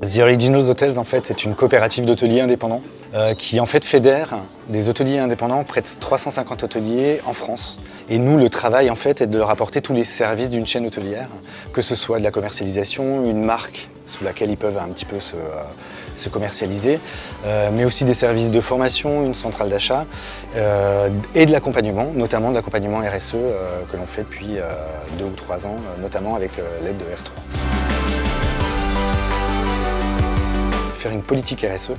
The Originals Hotels, en fait, c'est une coopérative d'hôteliers indépendants qui en fait fédère des hôteliers indépendants, près de 350 hôteliers en France. Et nous, le travail en fait est de leur apporter tous les services d'une chaîne hôtelière, que ce soit de la commercialisation, une marque sous laquelle ils peuvent un petit peu se commercialiser, mais aussi des services de formation, une centrale d'achat et de l'accompagnement, notamment de l'accompagnement RSE que l'on fait depuis 2 ou 3 ans, notamment avec l'aide de R3. Faire une politique RSE,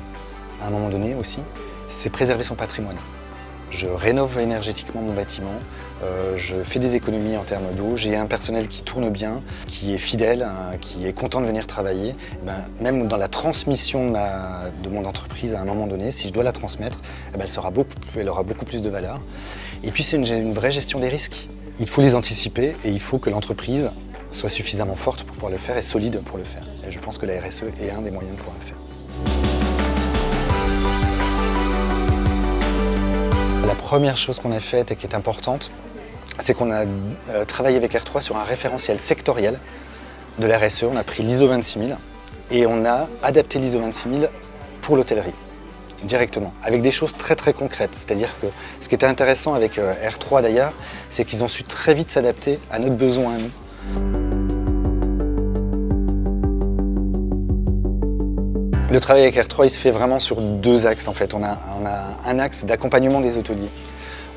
à un moment donné aussi, c'est préserver son patrimoine. Je rénove énergétiquement mon bâtiment, je fais des économies en termes d'eau, j'ai un personnel qui tourne bien, qui est fidèle, qui est content de venir travailler. Et même dans la transmission de mon entreprise à un moment donné, si je dois la transmettre, elle aura beaucoup plus de valeur. Et puis c'est une vraie gestion des risques. Il faut les anticiper et il faut que l'entreprise soit suffisamment forte pour pouvoir le faire et solide pour le faire. Et je pense que la RSE est un des moyens de pouvoir le faire. La première chose qu'on a faite et qui est importante, c'est qu'on a travaillé avec R3 sur un référentiel sectoriel de la RSE. On a pris l'ISO 26000 et on a adapté l'ISO 26000 pour l'hôtellerie, directement, avec des choses très concrètes. C'est-à-dire que ce qui était intéressant avec R3 d'ailleurs, c'est qu'ils ont su très vite s'adapter à notre besoin à nous. Le travail avec R3, il se fait vraiment sur 2 axes en fait. On a un axe d'accompagnement des hôteliers.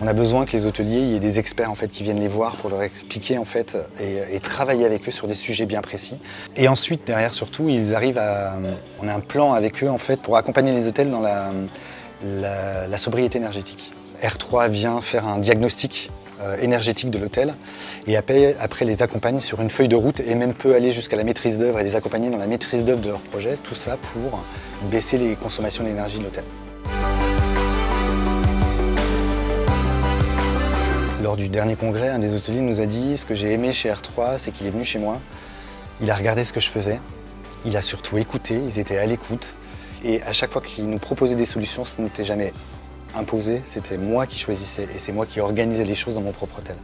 On a besoin que les hôteliers, il y ait des experts en fait qui viennent les voir pour leur expliquer en fait et travailler avec eux sur des sujets bien précis. Et ensuite derrière surtout, on a un plan avec eux en fait pour accompagner les hôtels dans la sobriété énergétique. R3 vient faire un diagnostic énergétique de l'hôtel et après les accompagne sur une feuille de route et même peut aller jusqu'à la maîtrise d'œuvre et les accompagner dans la maîtrise d'œuvre de leur projet, tout ça pour baisser les consommations d'énergie de l'hôtel. Lors du dernier congrès, un des hôteliers nous a dit ce que j'ai aimé chez R3, c'est qu'il est venu chez moi, il a regardé ce que je faisais, il a surtout écouté, ils étaient à l'écoute et à chaque fois qu'il nous proposait des solutions, ce n'était jamais imposé, c'était moi qui choisissais et c'est moi qui organisais les choses dans mon propre hôtel.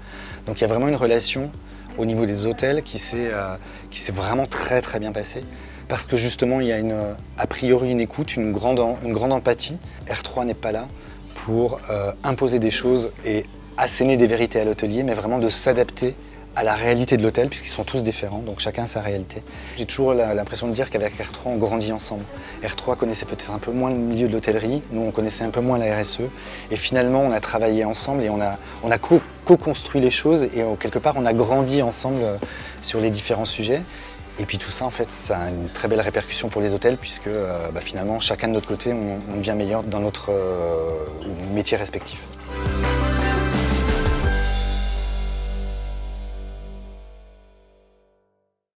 Donc il y a vraiment une relation au niveau des hôtels qui s'est vraiment très bien passée parce que justement il y a a priori une écoute, une grande empathie. R3 n'est pas là pour imposer des choses et asséner des vérités à l'hôtelier, mais vraiment de s'adapter à la réalité de l'hôtel, puisqu'ils sont tous différents, donc chacun a sa réalité. J'ai toujours l'impression de dire qu'avec R3, on grandit ensemble. R3 connaissait peut-être un peu moins le milieu de l'hôtellerie, nous on connaissait un peu moins la RSE, et finalement on a travaillé ensemble et on a co-construit les choses, et quelque part on a grandi ensemble sur les différents sujets. Et puis tout ça, en fait, ça a une très belle répercussion pour les hôtels, puisque finalement, chacun de notre côté, on devient meilleur dans notre métier respectif.